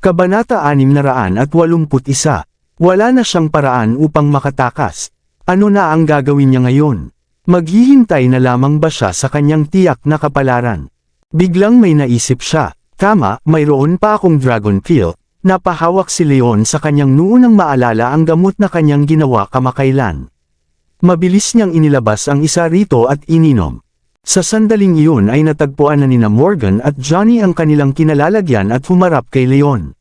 Kabanata 681. Wala na siyang paraan upang makatakas. Ano na ang gagawin niya ngayon? Maghihintay na lamang ba siya sa kanyang tiyak na kapalaran? Biglang may naisip siya. Tama, mayroon pa akong dragon pill. Napahawak si Leon sa kanyang noo nang maalala ang gamot na kanyang ginawa kamakailan. Mabilis niyang inilabas ang isa rito at ininom. Sa sandaling iyon ay natagpuan na nina Morgan at Johnny ang kanilang kinalalagyan at humarap kay Leon.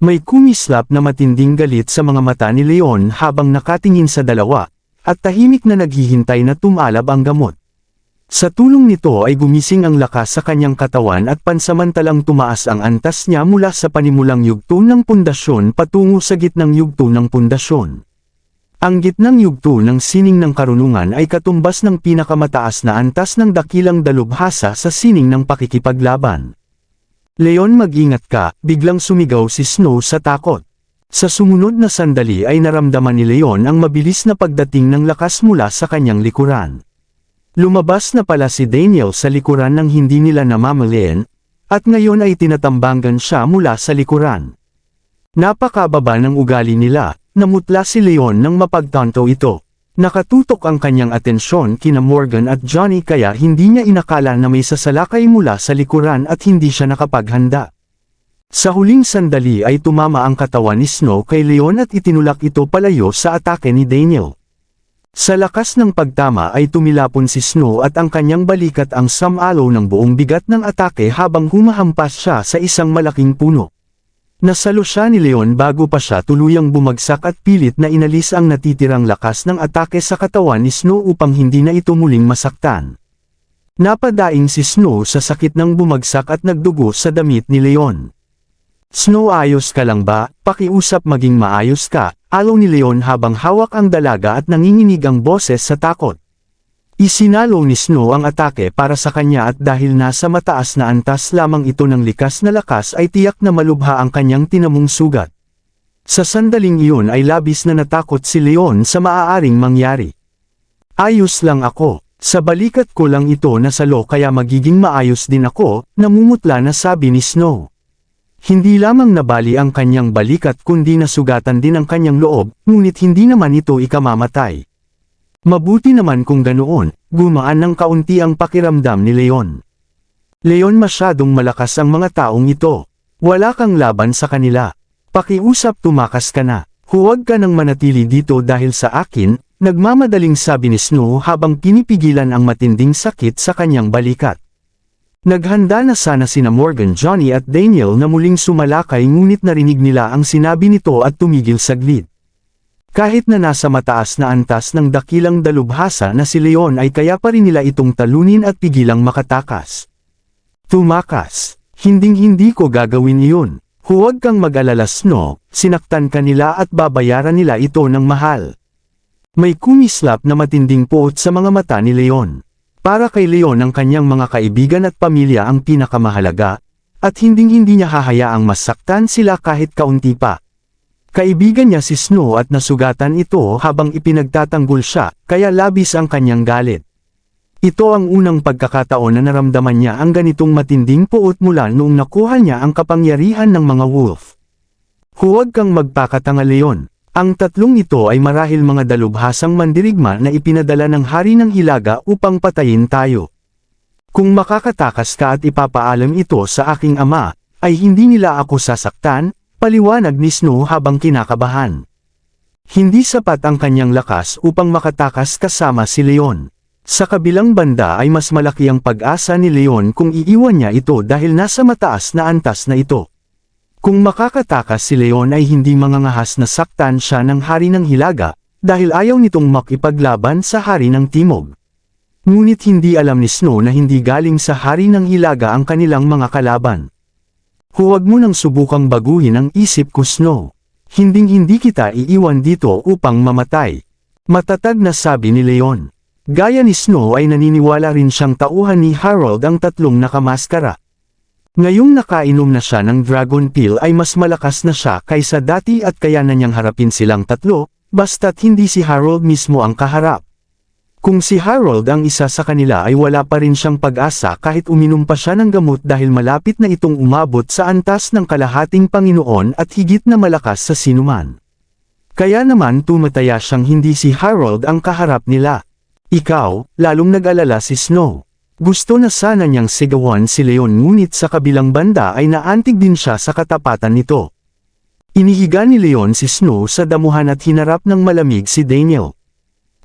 May kumislap na matinding galit sa mga mata ni Leon habang nakatingin sa dalawa, at tahimik na naghihintay na tumalab ang gamot. Sa tulong nito ay gumising ang lakas sa kanyang katawan at pansamantalang tumaas ang antas niya mula sa panimulang yugto ng pundasyon patungo sa gitnang yugto ng pundasyon. Ang gitnang yugto ng sining ng karunungan ay katumbas ng pinakamataas na antas ng dakilang dalubhasa sa sining ng pakikipaglaban. Leon, mag-ingat ka, biglang sumigaw si Snow sa takot. Sa sumunod na sandali ay naramdaman ni Leon ang mabilis na pagdating ng lakas mula sa kanyang likuran. Lumabas na pala si Daniel sa likuran ng hindi nila namamalayan, at ngayon ay tinatambangan siya mula sa likuran. Napakababa ng ugali nila. Namutla si Leon nang mapagtanto ito. Nakatutok ang kanyang atensyon kina Morgan at Johnny kaya hindi niya inakala na may sasalakay mula sa likuran at hindi siya nakapaghanda. Sa huling sandali ay tumama ang katawan ni Snow kay Leon at itinulak ito palayo sa atake ni Daniel. Sa lakas ng pagtama ay tumilapon si Snow at ang kanyang balikat ang samalo ng buong bigat ng atake habang humahampas siya sa isang malaking puno. Nasalo siya ni Leon bago pa siya tuluyang bumagsak at pilit na inalis ang natitirang lakas ng atake sa katawan ni Snow upang hindi na ito muling masaktan. Napadaing si Snow sa sakit ng bumagsak at nagdugo sa damit ni Leon. Snow, ayos ka lang ba? Pakiusap, maging maayos ka, alaw ni Leon habang hawak ang dalaga at nanginginig ang boses sa takot. Isinalo ni Snow ang atake para sa kanya at dahil nasa mataas na antas lamang ito ng likas na lakas ay tiyak na malubha ang kanyang tinamong sugat. Sa sandaling iyon ay labis na natakot si Leon sa maaaring mangyari. Ayos lang ako, sa balikat ko lang ito nasalo kaya magiging maayos din ako, namumutla na sabi ni Snow. Hindi lamang nabali ang kanyang balikat kundi nasugatan din ang kanyang loob, ngunit hindi naman ito ikamamatay. Mabuti naman kung ganoon, gumaan ng kaunti ang pakiramdam ni Leon. Leon, masyadong malakas ang mga taong ito. Wala kang laban sa kanila. Pakiusap, tumakas ka na. Huwag ka nang manatili dito dahil sa akin, nagmamadaling sabi ni Snow habang pinipigilan ang matinding sakit sa kanyang balikat. Naghanda na sana sina Morgan, Johnny at Daniel na muling sumalakay ngunit narinig nila ang sinabi nito at tumigil saglit. Kahit na nasa mataas na antas ng dakilang dalubhasa na si Leon ay kaya pa rin nila itong talunin at pigilang makatakas. Tumakas. Hinding-hindi ko gagawin iyon. Huwag kang mag-alala, Snow, sinaktan ka nila at babayaran nila ito ng mahal. May kumislap na matinding puot sa mga mata ni Leon. Para kay Leon ang kanyang mga kaibigan at pamilya ang pinakamahalaga, at hinding-hindi niya hahayaang masaktan sila kahit kaunti pa. Kaibigan niya si Snow at nasugatan ito habang ipinagtatanggol siya, kaya labis ang kanyang galit. Ito ang unang pagkakataon na naramdaman niya ang ganitong matinding puot mula noong nakuha niya ang kapangyarihan ng mga wolf. Huwag kang magpakatanga, Leon. Ang tatlong ito ay marahil mga dalubhasang mandirigma na ipinadala ng Hari ng Hilaga upang patayin tayo. Kung makakatakas ka at ipapaalam ito sa aking ama, ay hindi nila ako sasaktan, paliwanag ni Snow habang kinakabahan. Hindi sapat ang kanyang lakas upang makatakas kasama si Leon. Sa kabilang banda ay mas malaki ang pag-asa ni Leon kung iiwan niya ito dahil nasa mataas na antas na ito. Kung makakatakas si Leon ay hindi mangangahas na saktan siya ng Hari ng Hilaga, dahil ayaw nitong makipaglaban sa Hari ng Timog. Ngunit hindi alam ni Snow na hindi galing sa Hari ng Hilaga ang kanilang mga kalaban. Huwag mo nang subukang baguhin ang isip ko, Snow. Hinding-hindi kita iiwan dito upang mamatay. Matatag na sabi ni Leon. Gaya ni Snow ay naniniwala rin siyang tauhan ni Harold ang tatlong nakamaskara. Ngayong nakainom na siya ng dragon pill ay mas malakas na siya kaysa dati at kaya na niyang harapin silang tatlo, basta't hindi si Harold mismo ang kaharap. Kung si Harold ang isa sa kanila ay wala pa rin siyang pag-asa kahit uminom pa siya ng gamot dahil malapit na itong umabot sa antas ng kalahating Panginoon at higit na malakas sa sinuman. Kaya naman tumataya siyang hindi si Harold ang kaharap nila. Ikaw, lalong nag-alala si Snow. Gusto na sana niyang sigawan si Leon ngunit sa kabilang banda ay naantig din siya sa katapatan nito. Inihiga ni Leon si Snow sa damuhan at hinarap ng malamig si Daniel.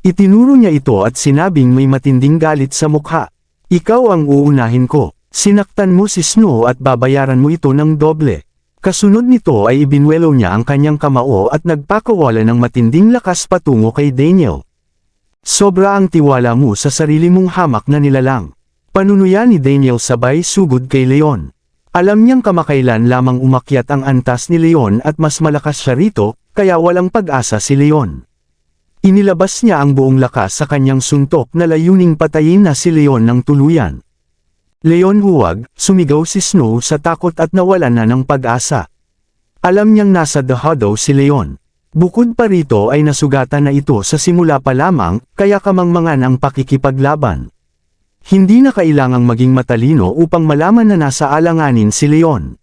Itinuro niya ito at sinabing may matinding galit sa mukha. Ikaw ang uunahin ko. Sinaktan mo si Snow at babayaran mo ito ng doble. Kasunod nito ay ibinwelo niya ang kanyang kamao at nagpakawala ng matinding lakas patungo kay Daniel. Sobra ang tiwala mo sa sarili mong hamak na nilalang. Panunuya ni Daniel sabay sugod kay Leon. Alam niyang kamakailan lamang umakyat ang antas ni Leon at mas malakas siya rito, kaya walang pag-asa si Leon. Inilabas niya ang buong lakas sa kanyang suntok na layuning patayin na si Leon ng tuluyan. Leon huwag, sumigaw si Snow sa takot at nawalan na ng pag-asa. Alam niyang nasa The Hollow si Leon. Bukod pa rito ay nasugatan na ito sa simula pa lamang, kaya kamangmangan ang pakikipaglaban. Hindi na kailangang maging matalino upang malaman na nasa alanganin si Leon.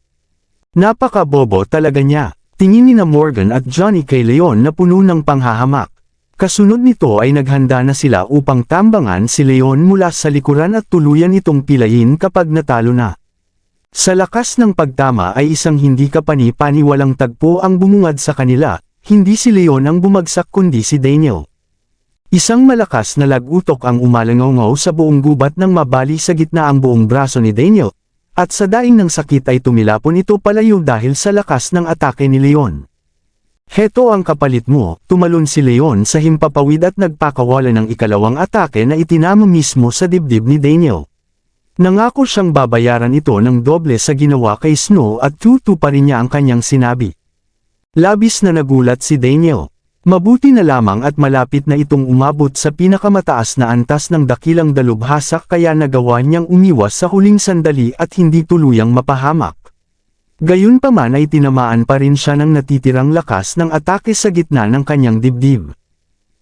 Napakabobo talaga niya. Tingin ni na Morgan at Johnny kay Leon na puno ng panghahamak. Kasunod nito ay naghanda na sila upang tambangan si Leon mula sa likuran at tuluyan itong pilayin kapag natalo na. Sa lakas ng pagtama ay isang hindi kapani-paniwalang tagpo ang bumungad sa kanila, hindi si Leon ang bumagsak kundi si Daniel. Isang malakas na lagutok ang umalangaw sa buong gubat nang mabali sa gitna ang buong braso ni Daniel, at sa daing ng sakit ay tumilapon ito palayo dahil sa lakas ng atake ni Leon. Heto ang kapalit mo, tumalon si Leon sa himpapawid at nagpakawala ng ikalawang atake na itinama mismo sa dibdib ni Daniel. Nangako siyang babayaran ito ng doble sa ginawa kay Snow at tutuparin niya ang kanyang sinabi. Labis na nagulat si Daniel. Mabuti na lamang at malapit na itong umabot sa pinakamataas na antas ng dakilang dalubhasa kaya nagawa niyang umiwas sa huling sandali at hindi tuluyang mapahamak. Gayunpaman ay tinamaan pa rin siya ng natitirang lakas ng atake sa gitna ng kanyang dibdib.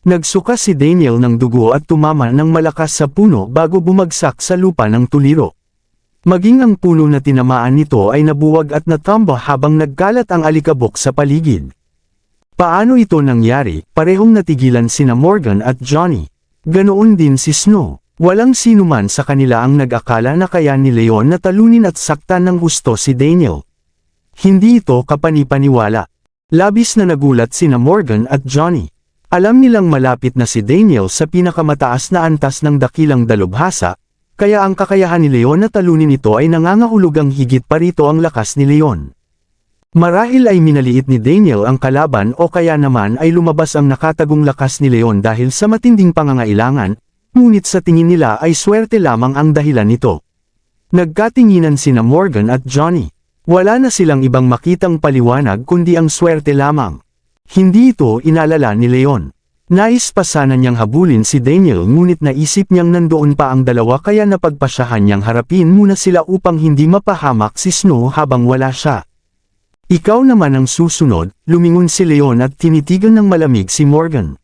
Nagsuka si Daniel ng dugo at tumama ng malakas sa puno bago bumagsak sa lupa ng tuliro. Maging ang puno na tinamaan nito ay nabuwag at natumba habang nagkalat ang alikabok sa paligid. Paano ito nangyari? Parehong natigilan sina Morgan at Johnny. Ganoon din si Snow. Walang sinuman sa kanila ang nag-akala na kaya ni Leon na talunin at saktan ng gusto si Daniel. Hindi ito kapani-paniwala. Labis na nagulat sina Morgan at Johnny. Alam nilang malapit na si Daniel sa pinakamataas na antas ng dakilang dalubhasa, kaya ang kakayahan ni Leon na talunin ito ay nangangahulugang higit pa rito ang lakas ni Leon. Marahil ay minaliit ni Daniel ang kalaban o kaya naman ay lumabas ang nakatagong lakas ni Leon dahil sa matinding pangangailangan, ngunit sa tingin nila ay swerte lamang ang dahilan nito. Nagkatinginan sina Morgan at Johnny. Wala na silang ibang makitang paliwanag kundi ang swerte lamang. Hindi ito inalala ni Leon. Nais pa sana niyang habulin si Daniel ngunit naisip niyang nandoon pa ang dalawa kaya napagpasyahan niyang harapin muna sila upang hindi mapahamak si Snow habang wala siya. Ikaw naman ang susunod, lumingon si Leon at tinitigan ng malamig si Morgan.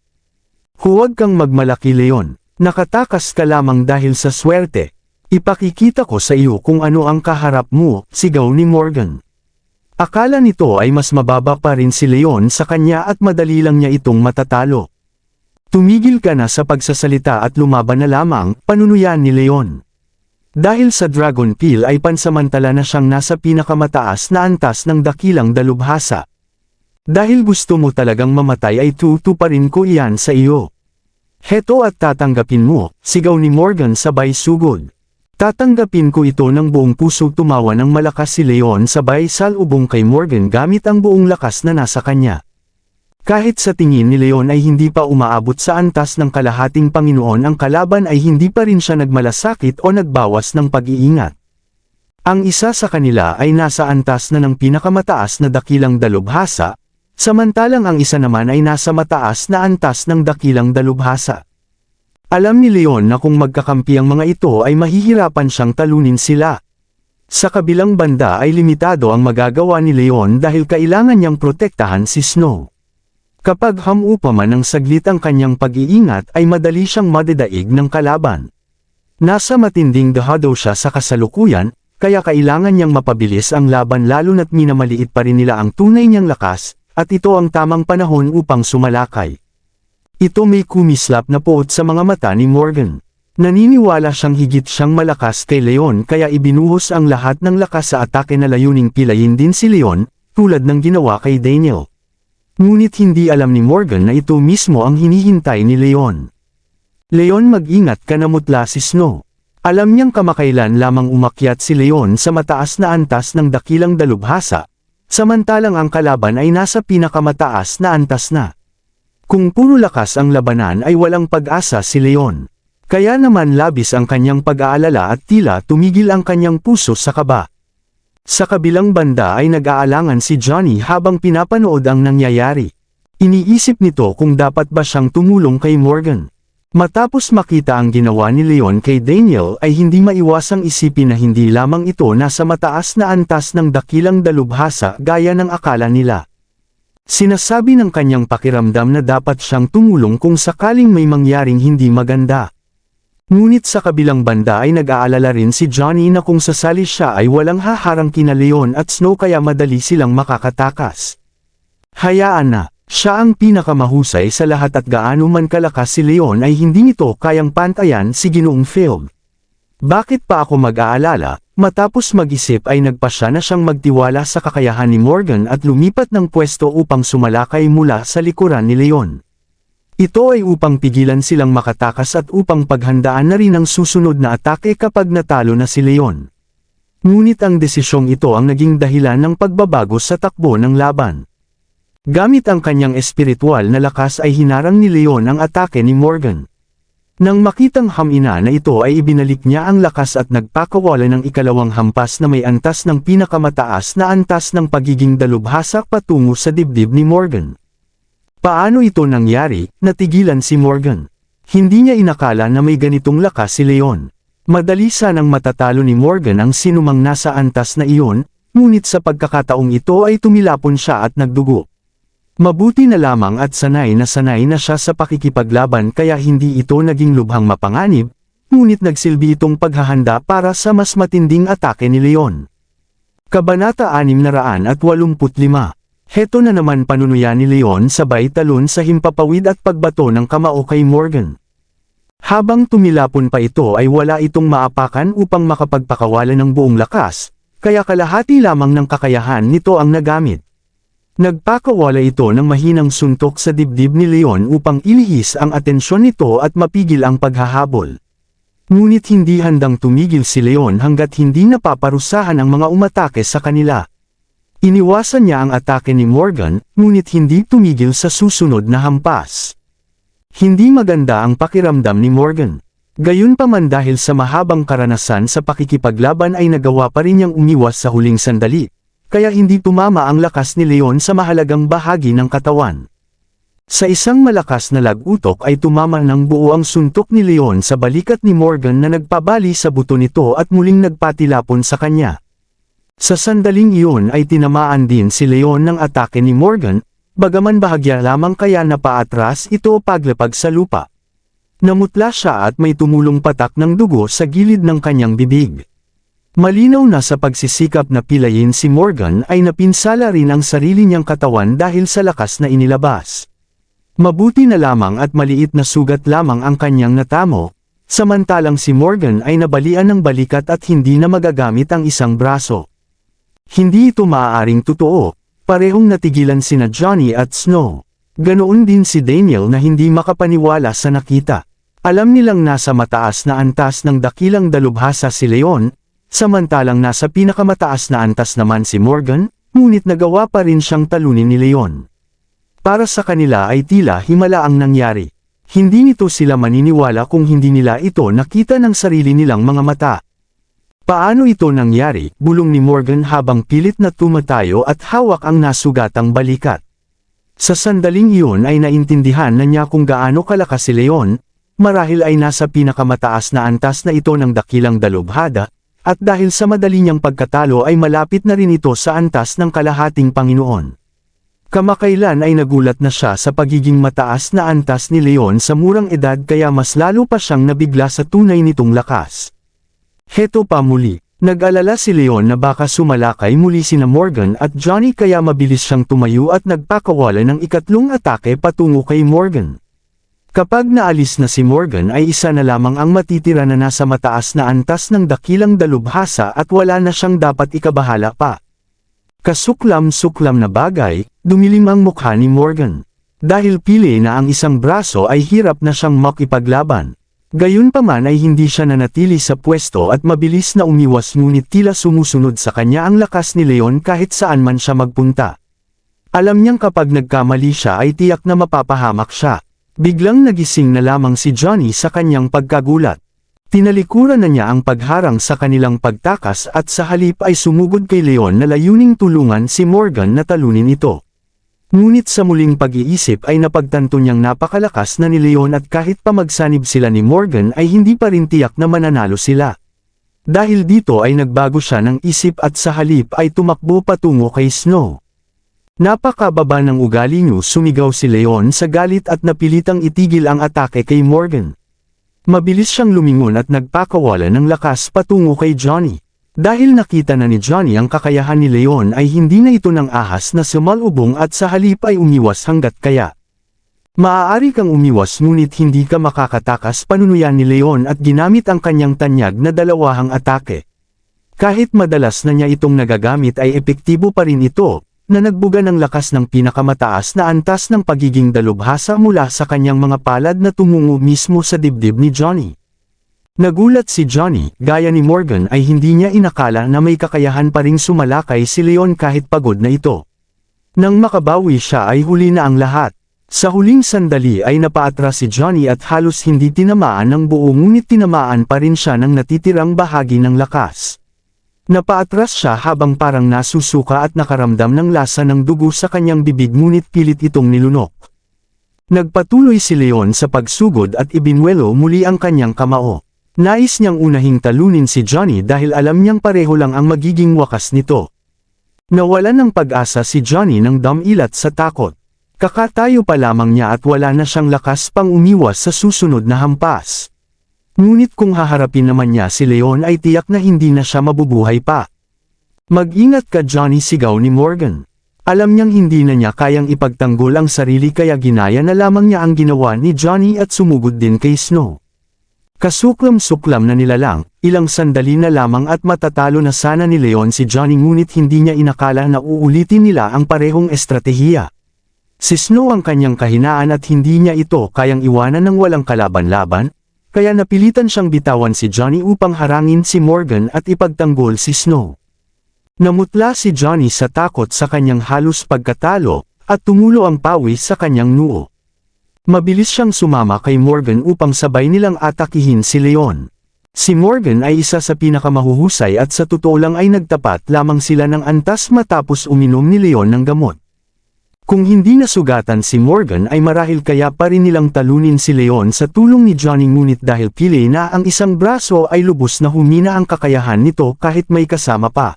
Huwag kang magmalaki Leon, nakatakas ka lamang dahil sa swerte. Ipakikita ko sa iyo kung ano ang kaharap mo, sigaw ni Morgan. Akala nito ay mas mababa pa rin si Leon sa kanya at madali lang niya itong matatalo. Tumigil ka na sa pagsasalita at lumaban na lamang, panunuyan ni Leon. Dahil sa Dragon Peel ay pansamantala na siyang nasa pinakamataas na antas ng dakilang dalubhasa. Dahil gusto mo talagang mamatay ay tutuparin ko iyan sa iyo. Heto at tatanggapin mo, sigaw ni Morgan sabay sugod. Tatanggapin ko ito ng buong puso, tumawa ng malakas si Leon sabay salubong kay Morgan gamit ang buong lakas na nasa kanya. Kahit sa tingin ni Leon ay hindi pa umaabot sa antas ng kalahating Panginoon ang kalaban ay hindi pa rin siya nagmalasakit o nagbawas ng pag-iingat. Ang isa sa kanila ay nasa antas na ng pinakamataas na dakilang dalubhasa, samantalang ang isa naman ay nasa mataas na antas ng dakilang dalubhasa. Alam ni Leon na kung magkakampi ang mga ito ay mahihirapan siyang talunin sila. Sa kabilang banda ay limitado ang magagawa ni Leon dahil kailangan niyang protektahan si Snow. Kapag hamupa man ng saglit ang kanyang pag-iingat ay madali siyang madadaig ng kalaban. Nasa matinding dahado siya sa kasalukuyan, kaya kailangan niyang mapabilis ang laban lalo na't minamaliit pa rin nila ang tunay niyang lakas, at ito ang tamang panahon upang sumalakay. Ito may kumislap na poot sa mga mata ni Morgan. Naniniwala siyang higit siyang malakas kay Leon kaya ibinuhos ang lahat ng lakas sa atake na layuning pilayin din si Leon, tulad ng ginawa kay Daniel. Ngunit hindi alam ni Morgan na ito mismo ang hinihintay ni Leon. Leon, mag-ingat ka na, mutla si Snow. Alam niyang kamakailan lamang umakyat si Leon sa mataas na antas ng dakilang dalubhasa, samantalang ang kalaban ay nasa pinakamataas na antas na. Kung puro lakas ang labanan ay walang pag-asa si Leon. Kaya naman labis ang kanyang pag-aalala at tila tumigil ang kanyang puso sa kaba. Sa kabilang banda ay nag-aalangan si Johnny habang pinapanood ang nangyayari. Iniisip nito kung dapat ba siyang tumulong kay Morgan. Matapos makita ang ginawa ni Leon kay Daniel ay hindi maiwasang isipin na hindi lamang ito nasa mataas na antas ng dakilang dalubhasa gaya ng akala nila. Sinasabi ng kanyang pakiramdam na dapat siyang tumulong kung sakaling may mangyaring hindi maganda. Ngunit sa kabilang banda ay nag-aalala rin si Johnny na kung sasali siya ay walang haharang kina Leon at Snow kaya madali silang makakatakas. Hayaan na, siya ang pinakamahusay sa lahat at gaano man kalakas si Leon ay hindi nito kayang pantayan si Ginoong Phil. Bakit pa ako mag-aalala? Matapos mag-isip ay nagpasya na siyang magtiwala sa kakayahan ni Morgan at lumipat ng pwesto upang sumalakay mula sa likuran ni Leon. Ito ay upang pigilan silang makatakas at upang paghandaan na rin ang susunod na atake kapag natalo na si Leon. Ngunit ang desisyong ito ang naging dahilan ng pagbabago sa takbo ng laban. Gamit ang kanyang espiritual na lakas ay hinarang ni Leon ang atake ni Morgan. Nang makitang hamina na ito ay ibinalik niya ang lakas at nagpakawala ng ikalawang hampas na may antas ng pinakamataas na antas ng pagiging dalubhasa patungo sa dibdib ni Morgan. Paano ito nangyari? Natigilan si Morgan. Hindi niya inakala na may ganitong lakas si Leon. Madali sanang matatalo ni Morgan ang sinumang nasa antas na iyon, ngunit sa pagkakataong ito ay tumilapon siya at nagdugo. Mabuti na lamang at sanay na siya sa pakikipaglaban kaya hindi ito naging lubhang mapanganib, ngunit nagsilbi itong paghahanda para sa mas matinding atake ni Leon. Kabanata 685. Heto na naman panunuyan ni Leon sabay talon sa himpapawid at pagbato ng kamao kay Morgan. Habang tumilapon pa ito ay wala itong maapakan upang makapagpakawalan ng buong lakas, kaya kalahati lamang ng kakayahan nito ang nagamit. Nagpakawala ito ng mahinang suntok sa dibdib ni Leon upang ilihis ang atensyon nito at mapigil ang paghahabol. Ngunit hindi handang tumigil si Leon hanggat hindi napaparusahan ang mga umatake sa kanila. Iniwasan niya ang atake ni Morgan, ngunit hindi tumigil sa susunod na hampas. Hindi maganda ang pakiramdam ni Morgan. Gayunpaman dahil sa mahabang karanasan sa pakikipaglaban ay nagawa pa rin niyang umiwas sa huling sandali, kaya hindi tumama ang lakas ni Leon sa mahalagang bahagi ng katawan. Sa isang malakas na lagutok ay tumama ng buo ang suntok ni Leon sa balikat ni Morgan na nagpabali sa buto nito at muling nagpatilapon sa kanya. Sa sandaling iyon ay tinamaan din si Leon ng atake ni Morgan, bagaman bahagya lamang kaya napaatras ito paglapag sa lupa. Namutla siya at may tumulong patak ng dugo sa gilid ng kanyang bibig. Malinaw na sa pagsisikap na pilayin si Morgan ay napinsala rin ang sarili niyang katawan dahil sa lakas na inilabas. Mabuti na lamang at maliit na sugat lamang ang kanyang natamo, samantalang si Morgan ay nabalian ng balikat at hindi na magagamit ang isang braso. Hindi ito maaaring totoo, parehong natigilan sina Johnny at Snow. Ganoon din si Daniel na hindi makapaniwala sa nakita. Alam nilang nasa mataas na antas ng dakilang dalubhasa si Leon, samantalang nasa pinakamataas na antas naman si Morgan, ngunit nagawa pa rin siyang talunin ni Leon. Para sa kanila ay tila himala ang nangyari. Hindi nito sila maniniwala kung hindi nila ito nakita ng sarili nilang mga mata. Paano ito nangyari? Bulong ni Morgan habang pilit na tumatayo at hawak ang nasugatang balikat. Sa sandaling iyon ay naintindihan na niya kung gaano kalakas si Leon, marahil ay nasa pinakamataas na antas na ito ng dakilang dalubhada, at dahil sa madali niyang pagkatalo ay malapit na rin ito sa antas ng kalahating Panginoon. Kamakailan ay nagulat na siya sa pagiging mataas na antas ni Leon sa murang edad kaya mas lalo pa siyang nabigla sa tunay nitong lakas. Heto pa muli, nag-alala si Leon na baka sumalakay muli sina Morgan at Johnny kaya mabilis siyang tumayo at nagpakawala ng ikatlong atake patungo kay Morgan. Kapag naalis na si Morgan ay isa na lamang ang matitira na nasa mataas na antas ng dakilang dalubhasa at wala na siyang dapat ikabahala pa. Kasuklam-suklam na bagay, dumilim ang mukha ni Morgan. Dahil pili na ang isang braso ay hirap na siyang makipaglaban. Gayunpaman ay hindi siya nanatili sa pwesto at mabilis na umiwas ngunit tila sumusunod sa kanya ang lakas ni Leon kahit saan man siya magpunta. Alam niyang kapag nagkamali siya ay tiyak na mapapahamak siya. Biglang nagising na lamang si Johnny sa kanyang pagkagulat. Tinalikuran na niya ang pagharang sa kanilang pagtakas at sa halip ay sumugod kay Leon na layuning tulungan si Morgan na talunin ito. Ngunit sa muling pag-iisip ay napagtanto niyang napakalakas na ni Leon at kahit pa magsanib sila ni Morgan ay hindi pa rin tiyak na mananalo sila. Dahil dito ay nagbago siya ng isip at sa halip ay tumakbo patungo kay Snow. Napakababa ng ugali niyo, sumigaw si Leon sa galit at napilitang itigil ang atake kay Morgan. Mabilis siyang lumingon at nagpakawala ng lakas patungo kay Johnny. Dahil nakita na ni Johnny ang kakayahan ni Leon ay hindi na ito ng ahas na sumalubong at sa halip ay umiwas hanggat kaya. Maaari kang umiwas ngunit hindi ka makakatakas, panunuyan ni Leon at ginamit ang kanyang tanyag na dalawahang atake. Kahit madalas na niya itong nagagamit ay epektibo pa rin ito, na nagbuga ng lakas ng pinakamataas na antas ng pagiging dalubhasa mula sa kanyang mga palad na tumungo mismo sa dibdib ni Johnny. Nagulat si Johnny, gaya ni Morgan ay hindi niya inakala na may kakayahan pa ring sumalakay si Leon kahit pagod na ito. Nang makabawi siya ay huli na ang lahat. Sa huling sandali ay napaatras si Johnny at halos hindi tinamaan ng buo ngunit tinamaan pa rin siya ng natitirang bahagi ng lakas. Napaatras siya habang parang nasusuka at nakaramdam ng lasa ng dugo sa kanyang bibig ngunit pilit itong nilunok. Nagpatuloy si Leon sa pagsugod at ibinwelo muli ang kanyang kamao. Nais niyang unahing talunin si Johnny dahil alam niyang pareho lang ang magiging wakas nito. Nawalan ng pag-asa si Johnny ng damilat sa takot. Kakatayo pa lamang niya at wala na siyang lakas pang umiwas sa susunod na hampas. Ngunit kung haharapin naman niya si Leon ay tiyak na hindi na siya mabubuhay pa. Mag-ingat ka Johnny, sigaw ni Morgan. Alam niyang hindi na niya kayang ipagtanggol ang sarili kaya ginaya na lamang niya ang ginawa ni Johnny at sumugod din kay Snow. Kasuklam-suklam na nilalang, ilang sandali na lamang at matatalo na sana ni Leon si Johnny ngunit hindi niya inakala na uulitin nila ang parehong estratehiya. Si Snow ang kanyang kahinaan at hindi niya ito kayang iwanan ng walang kalaban-laban. Kaya napilitan siyang bitawan si Johnny upang harangin si Morgan at ipagtanggol si Snow. Namutla si Johnny sa takot sa kanyang halos pagkatalo, at tumulo ang pawis sa kanyang noo. Mabilis siyang sumama kay Morgan upang sabay nilang atakihin si Leon. Si Morgan ay isa sa pinakamahuhusay at sa totoo lang ay nagtapat lamang sila ng antas matapos uminom ni Leon ng gamot. Kung hindi nasugatan si Morgan ay marahil kaya pa rin nilang talunin si Leon sa tulong ni Johnny ngunit dahil pili na ang isang braso ay lubos na humina ang kakayahan nito kahit may kasama pa.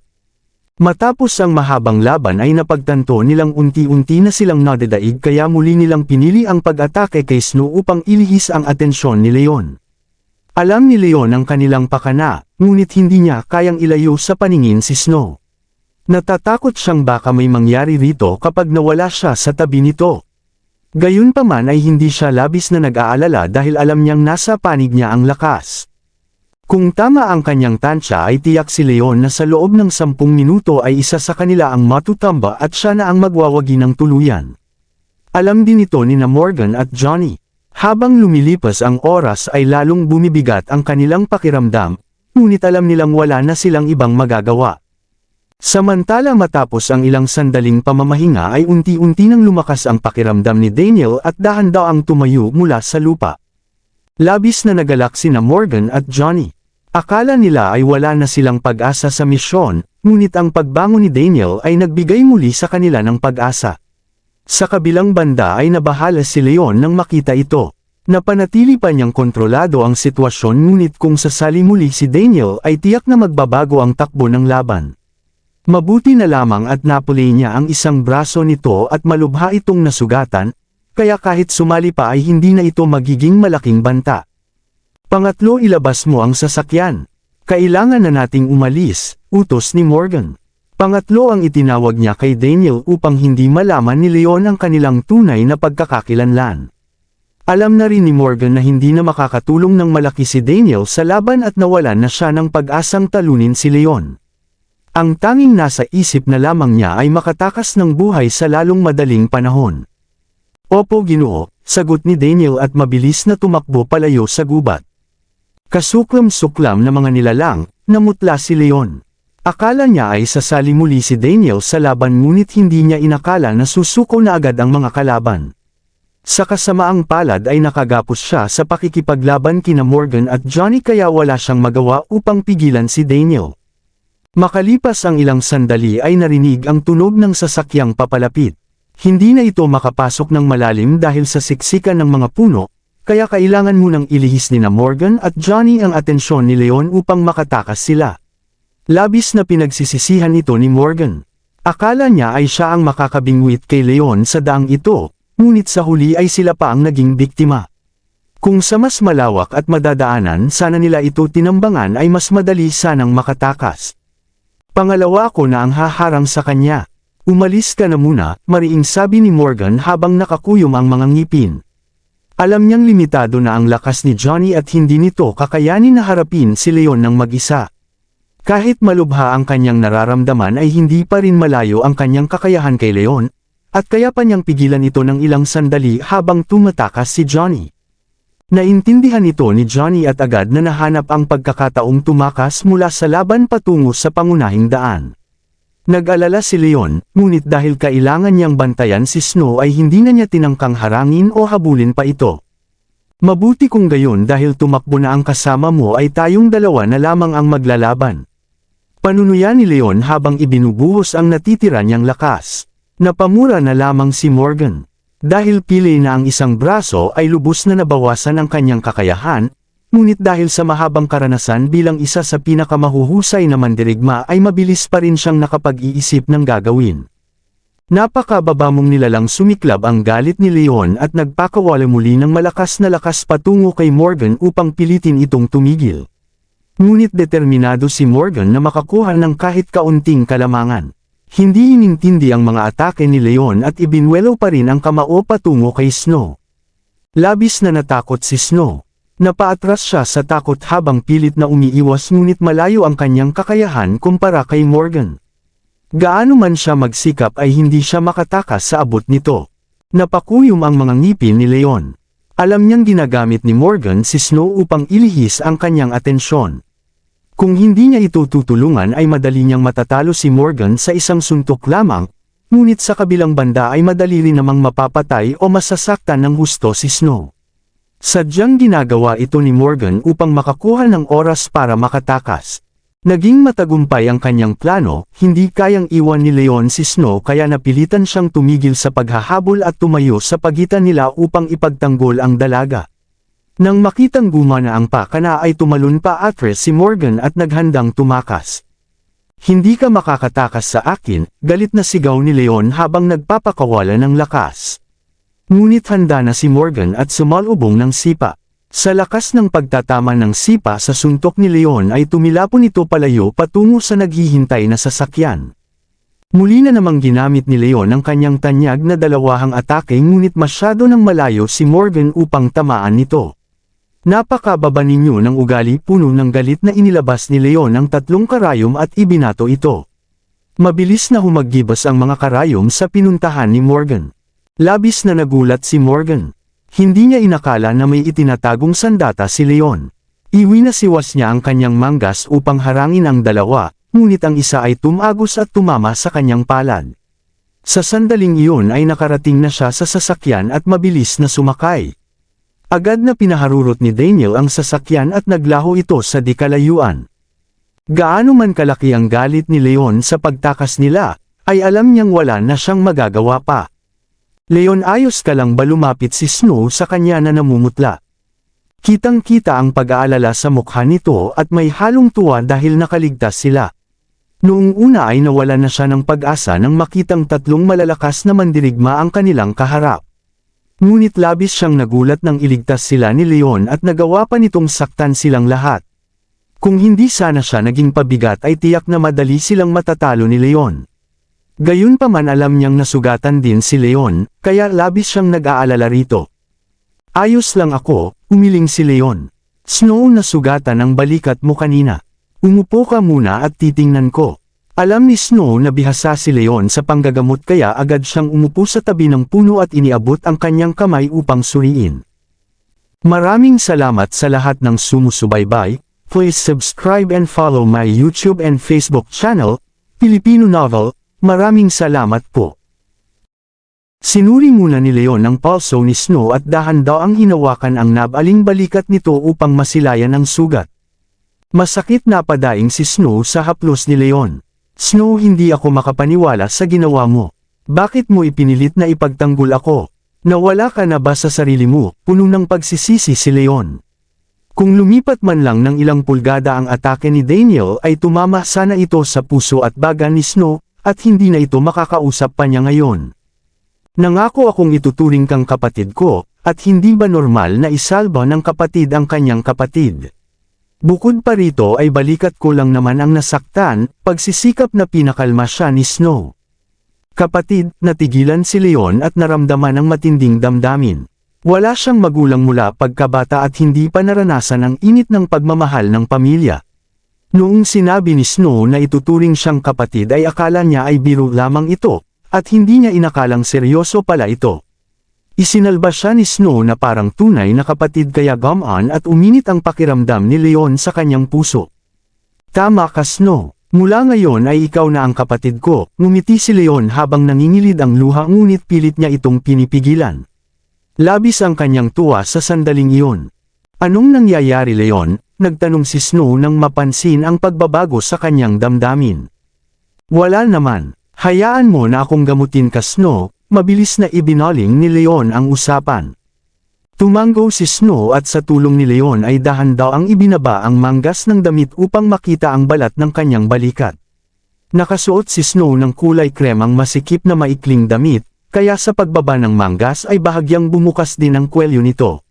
Matapos ang mahabang laban ay napagtanto nilang unti-unti na silang nadadaig kaya muli nilang pinili ang pag-atake kay Snow upang ilihis ang atensyon ni Leon. Alam ni Leon ang kanilang pakana, ngunit hindi niya kayang ilayo sa paningin si Snow. Natatakot siyang baka may mangyari rito kapag nawala siya sa tabi nito. Gayunpaman ay hindi siya labis na nag-aalala dahil alam niyang nasa panig niya ang lakas. Kung tama ang kanyang tansya ay tiyak si Leon na sa loob ng 10 minuto ay isa sa kanila ang matutamba at siya na ang magwawagi ng tuluyan. Alam din ito ni na Morgan at Johnny. Habang lumilipas ang oras ay lalong bumibigat ang kanilang pakiramdam, ngunit alam nilang wala na silang ibang magagawa. Samantala matapos ang ilang sandaling pamamahinga ay unti-unti nang lumakas ang pakiramdam ni Daniel at dahan-daang tumayo mula sa lupa. Labis na nagalak sina Morgan at Johnny. Akala nila ay wala na silang pag-asa sa misyon, ngunit ang pagbangon ni Daniel ay nagbigay muli sa kanila ng pag-asa. Sa kabilang banda ay nabahala si Leon nang makita ito. Napanatili pa niyang kontrolado ang sitwasyon ngunit kung sasali muli si Daniel ay tiyak na magbabago ang takbo ng laban. Mabuti na lamang at napuli niya ang isang braso nito at malubha itong nasugatan, kaya kahit sumali pa ay hindi na ito magiging malaking banta. Pangatlo, ilabas mo ang sasakyan. Kailangan na nating umalis, utos ni Morgan. Pangatlo, ang itinawag niya kay Daniel upang hindi malaman ni Leon ang kanilang tunay na pagkakakilanlan. Alam na rin ni Morgan na hindi na makakatulong ng malaki si Daniel sa laban at nawalan na siya ng pag-asang talunin si Leon. Ang tanging nasa isip na lamang niya ay makatakas ng buhay sa lalong madaling panahon. Opo, Ginoo, sagot ni Daniel at mabilis na tumakbo palayo sa gubat. Kasuklam-suklam na mga nilalang, namutla si Leon. Akala niya ay sasali muli si Daniel sa laban ngunit hindi niya inakala na susuko na agad ang mga kalaban. Sa kasamaang palad ay nakagapos siya sa pakikipaglaban kina Morgan at Johnny kaya wala siyang magawa upang pigilan si Daniel. Makalipas ang ilang sandali ay narinig ang tunog ng sasakyang papalapit. Hindi na ito makapasok ng malalim dahil sa siksikan ng mga puno, kaya kailangan munang ilihis ni Morgan at Johnny ang atensyon ni Leon upang makatakas sila. Labis na pinagsisisihan ito ni Morgan. Akala niya ay siya ang makakabingwit kay Leon sa daang ito, ngunit sa huli ay sila pa ang naging biktima. Kung sa mas malawak at madadaanan sana nila ito tinambangan ay mas madali sanang makatakas. Pangalawa ko na ang haharang sa kanya. Umalis ka na muna, mariing sabi ni Morgan habang nakakuyom ang mga ngipin. Alam niyang limitado na ang lakas ni Johnny at hindi nito kakayanin na harapin si Leon ng mag-isa. Kahit malubha ang kanyang nararamdaman ay hindi pa rin malayo ang kanyang kakayahan kay Leon, at kaya pa niyang pigilan ito ng ilang sandali habang tumatakas si Johnny. Naintindihan ito ni Johnny at agad na nahanap ang pagkakataong tumakas mula sa laban patungo sa pangunahing daan. Nag-alala si Leon, ngunit dahil kailangan niyang bantayan si Snow ay hindi na niya tinangkang harangin o habulin pa ito. Mabuti kung gayon dahil tumakbo na ang kasama mo ay tayong dalawa na lamang ang maglalaban. Panunuya ni Leon habang ibinubuhos ang natitira niyang lakas. Napamura na lamang si Morgan. Dahil pili na ang isang braso ay lubos na nabawasan ang kanyang kakayahan, ngunit dahil sa mahabang karanasan bilang isa sa pinakamahuhusay na mandirigma ay mabilis pa rin siyang nakapag-iisip ng gagawin. Napakababa mong nilalang sumiklab ang galit ni Leon at nagpakawala muli ng malakas na lakas patungo kay Morgan upang pilitin itong tumigil. Ngunit determinado si Morgan na makakuha ng kahit kaunting kalamangan. Hindi inintindi ang mga atake ni Leon at ibinwelo pa rin ang kamao patungo kay Snow. Labis na natakot si Snow. Napaatras siya sa takot habang pilit na umiiwas ngunit malayo ang kanyang kakayahan kumpara kay Morgan. Gaano man siya magsikap ay hindi siya makatakas sa abot nito. Napakuyom ang mga ngipin ni Leon. Alam niyang ginagamit ni Morgan si Snow upang ilihis ang kanyang atensyon. Kung hindi niya ito tutulungan ay madali niyang matatalo si Morgan sa isang suntok lamang, ngunit sa kabilang banda ay madali rin namang mapapatay o masasaktan ng husto si Snow. Sadyang ginagawa ito ni Morgan upang makakuha ng oras para makatakas. Naging matagumpay ang kanyang plano, hindi kayang iwan ni Leon si Snow kaya napilitan siyang tumigil sa paghahabol at tumayo sa pagitan nila upang ipagtanggol ang dalaga. Nang makitang gumana ang pakana ay tumalon pa atras si Morgan at naghandang tumakas. Hindi ka makakatakas sa akin, galit na sigaw ni Leon habang nagpapakawala ng lakas. Ngunit handa na si Morgan at sumalubong ng sipa. Sa lakas ng pagtatama ng sipa sa suntok ni Leon ay tumilapon ito palayo patungo sa naghihintay na sasakyan. Muli na namang ginamit ni Leon ang kanyang tanyag na dalawahang atake ngunit masyado nang malayo si Morgan upang tamaan nito. Napakababa ninyo ng ugali, puno ng galit na inilabas ni Leon ang tatlong karayom at ibinato ito. Mabilis na humagibas ang mga karayom sa pinuntahan ni Morgan. Labis na nagulat si Morgan. Hindi niya inakala na may itinatagong sandata si Leon. Iwinasiwas niya ang kanyang manggas upang harangin ang dalawa, ngunit ang isa ay tumagos at tumama sa kanyang palad. Sa sandaling iyon ay nakarating na siya sa sasakyan at mabilis na sumakay. Agad na pinaharurot ni Daniel ang sasakyan at naglaho ito sa di kalayuan. Gaano man kalaki ang galit ni Leon sa pagtakas nila, ay alam niyang wala na siyang magagawa pa. Leon, ayos ka lang ba? Lumapit si Snow sa kanya na namumutla. Kitang-kita ang pag-aalala sa mukha nito at may halong tuwa dahil nakaligtas sila. Noong una ay nawalan na siya ng pag-asa nang makitang tatlong malalakas na mandirigma ang kanilang kaharap. Ngunit labis siyang nagulat nang iligtas sila ni Leon at nagawa pa nitong saktan silang lahat. Kung hindi sana siya naging pabigat ay tiyak na madali silang matatalo ni Leon. Gayunpaman alam niyang nasugatan din si Leon, kaya labis siyang nag-aalala rito. Ayos lang ako, umiling si Leon. Snow, nasugatan ang balikat mo kanina. Umupo ka muna at titingnan ko. Alam ni Snow na bihasa si Leon sa panggagamot kaya agad siyang umupo sa tabi ng puno at iniabot ang kanyang kamay upang suriin. Maraming salamat sa lahat ng sumusubaybay. Please subscribe and follow my YouTube and Facebook channel, Filipino Novel. Maraming salamat po. Sinuri muna ni Leon ang palso ni Snow at dahan daw ang hinawakan ang nabaling balikat nito upang masilayan ang sugat. Masakit na padaing si Snow sa haplos ni Leon. Snow, hindi ako makapaniwala sa ginawa mo. Bakit mo ipinilit na ipagtanggol ako? Nawala ka na ba sa sarili mo? Puno ng pagsisisi si Leon. Kung lumipat man lang ng ilang pulgada ang atake ni Daniel ay tumama sana ito sa puso at baga ni Snow, at hindi na ito makakausap pa niya ngayon. Nangako akong ituturing kang kapatid ko, at hindi ba normal na isalba ng kapatid ang kanyang kapatid? Bukod pa rito ay balikat ko lang naman ang nasaktan, pagsisikap na pinakalma siya ni Snow. Kapatid, natigilan si Leon at naramdaman ang matinding damdamin. Wala siyang magulang mula pagkabata at hindi pa naranasan ang init ng pagmamahal ng pamilya. Noong sinabi ni Snow na ituturing siyang kapatid ay akala niya ay biro lamang ito, at hindi niya inakalang seryoso pala ito. Isinalba siya ni Snow na parang tunay na kapatid kaya gumaan at uminit ang pakiramdam ni Leon sa kanyang puso. Tama ka, Snow. Mula ngayon ay ikaw na ang kapatid ko, ngumiti si Leon habang nangingilid ang luha ngunit pilit niya itong pinipigilan. Labis ang kanyang tuwa sa sandaling iyon. Anong nangyayari, Leon? Nagtanong si Snow nang mapansin ang pagbabago sa kanyang damdamin. Wala naman. Hayaan mo na akong gamutin ka, Snow. Mabilis na ibinaling ni Leon ang usapan. Tumango si Snow at sa tulong ni Leon ay dahan daw ang ibinaba ang manggas ng damit upang makita ang balat ng kanyang balikat. Nakasuot si Snow ng kulay kremang masikip na maikling damit, kaya sa pagbaba ng manggas ay bahagyang bumukas din ang kwelyo nito.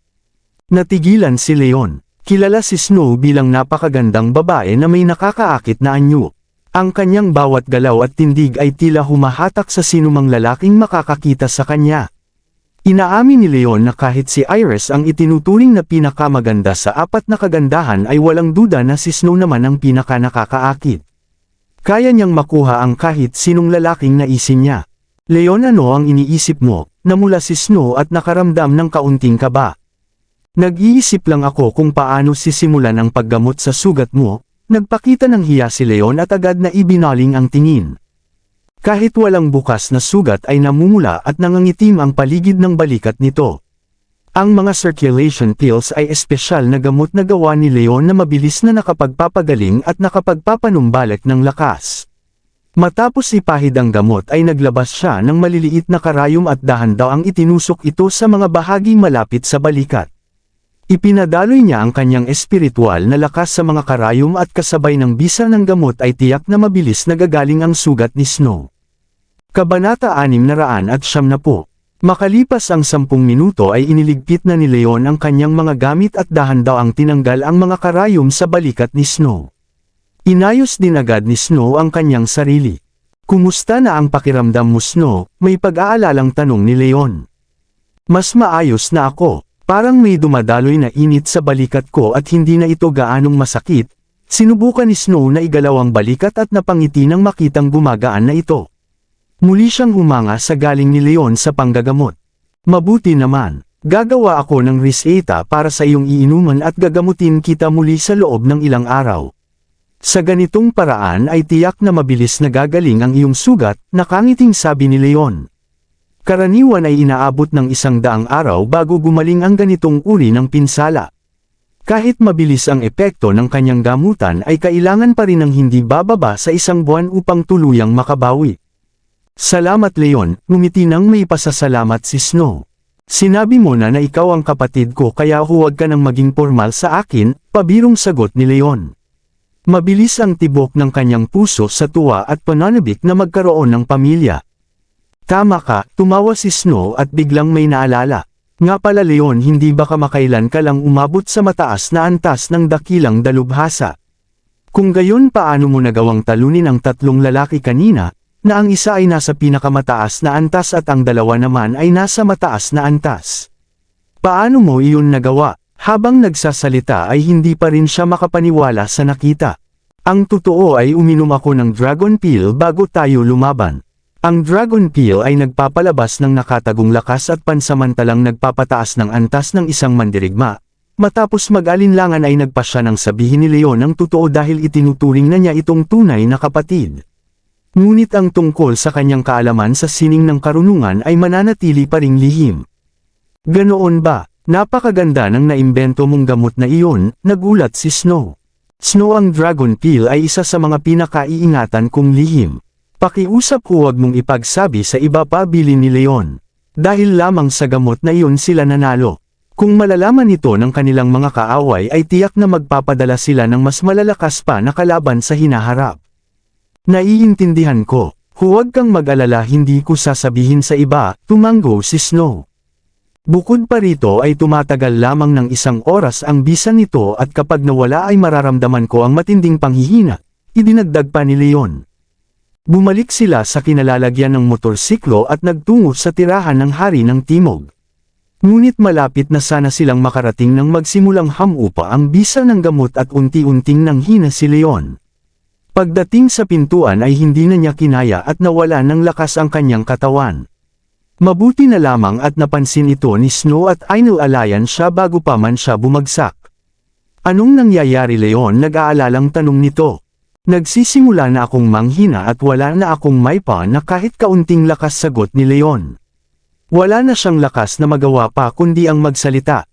Natigilan si Leon. Kilala si Snow bilang napakagandang babae na may nakakaakit na anyo. Ang kanyang bawat galaw at tindig ay tila humahatak sa sinumang lalaking makakakita sa kanya. Inaamin ni Leon na kahit si Iris ang itinuturing na pinakamaganda sa apat na kagandahan ay walang duda na si Snow naman ang pinaka-nakakaakit. Kaya niyang makuha ang kahit sinong lalaking naisin niya. Leon, ano ang iniisip mo? Namula si Snow at nakaramdam ng kaunting kaba. Nag-iisip lang ako kung paano sisimulan ang paggamot sa sugat mo. Nagpakita ng hiya si Leon at agad na ibinaling ang tingin. Kahit walang bukas na sugat ay namumula at nangangitim ang paligid ng balikat nito. Ang mga circulation pills ay espesyal na gamot na gawa ni Leon na mabilis na nakapagpapagaling at nakapagpapanumbalik ng lakas. Matapos ipahid ang gamot ay naglabas siya ng maliliit na karayom at dahan daw ang itinusok ito sa mga bahaging malapit sa balikat. Ipinadaloy niya ang kanyang espiritual na lakas sa mga karayom at kasabay ng bisa ng gamot ay tiyak na mabilis nagagaling ang sugat ni Snow. Kabanata 690. Makalipas ang 10 minuto ay iniligpit na ni Leon ang kanyang mga gamit at dahan daw ang tinanggal ang mga karayom sa balikat ni Snow. Inayos din agad ni Snow ang kanyang sarili. Kumusta na ang pakiramdam mo, Snow? May pag-aalalang tanong ni Leon. Mas maayos na ako. Parang may dumadaloy na init sa balikat ko at hindi na ito gaanong masakit. Sinubukan ni Snow na igalaw ang balikat at napangiti nang makitang gumagaan na ito. Muli siyang humanga sa galing ni Leon sa panggagamot. Mabuti naman. Gagawa ako ng reseta para sa iyong iinuman at gagamutin kita muli sa loob ng ilang araw. Sa ganitong paraan ay tiyak na mabilis na gagaling ang iyong sugat, nakangiting sabi ni Leon. Karaniwan ay inaabot ng 100 araw bago gumaling ang ganitong uri ng pinsala. Kahit mabilis ang epekto ng kanyang gamutan ay kailangan pa rin ng hindi bababa sa 1 buwan upang tuluyang makabawi. Salamat, Leon, ngumiti nang may pasasalamat si Snow. Sinabi mo na ikaw ang kapatid ko kaya huwag ka nang maging formal sa akin, pabirong sagot ni Leon. Mabilis ang tibok ng kanyang puso sa tuwa at pananabik na magkaroon ng pamilya. Tama ka, tumawa si Snow at biglang may naalala. Nga pala Leon, hindi ba kamakailan ka lang umabot sa mataas na antas ng dakilang dalubhasa? Kung gayon, paano mo nagawang talunin ang tatlong lalaki kanina, na ang isa ay nasa pinakamataas na antas at ang dalawa naman ay nasa mataas na antas? Paano mo iyon nagawa? Habang nagsasalita ay hindi pa rin siya makapaniwala sa nakita. Ang totoo ay uminom ako ng dragon pill bago tayo lumaban. Ang dragon pill ay nagpapalabas ng nakatagong lakas at pansamantalang nagpapataas ng antas ng isang mandirigma. Matapos mag-alinlangan ay nagpa siya ng sabihin ni Leon ang totoo dahil itinuturing na niya itong tunay na kapatid. Ngunit ang tungkol sa kanyang kaalaman sa sining ng karunungan ay mananatili pa ring lihim. Ganoon ba? Napakaganda ng naimbento mong gamot na iyon, nagulat si Snow. Snow, ang dragon pill ay isa sa mga pinakaiingatan kong lihim. Pakiusap, huwag mong ipagsabi sa iba pa, bilin ni Leon. Dahil lamang sa gamot na iyon sila nanalo. Kung malalaman ito ng kanilang mga kaaway ay tiyak na magpapadala sila ng mas malalakas pa na kalaban sa hinaharap. Naiintindihan ko. Huwag kang mag-alala, hindi ko sasabihin sa iba, tumanggo si Snow. Bukod pa rito ay tumatagal lamang ng 1 oras ang bisa nito at kapag nawala ay mararamdaman ko ang matinding panghihina, idinagdag pa ni Leon. Bumalik sila sa kinalalagyan ng motorsiklo at nagtungo sa tirahan ng Hari ng Timog. Ngunit malapit na sana silang makarating nang magsimulang hamupa ang bisa ng gamot at unti-unting nanghina si Leon. Pagdating sa pintuan ay hindi na niya kinaya at nawala ng lakas ang kanyang katawan. Mabuti na lamang at napansin ito ni Snow at inalayan siya bago pa man siya bumagsak. Anong nangyayari, Leon? Nag-aalalang tanong nito. Nagsisimula na akong manghina at wala na akong maipa na kahit kaunting lakas, sagot ni Leon. Wala na siyang lakas na magawa pa kundi ang magsalita.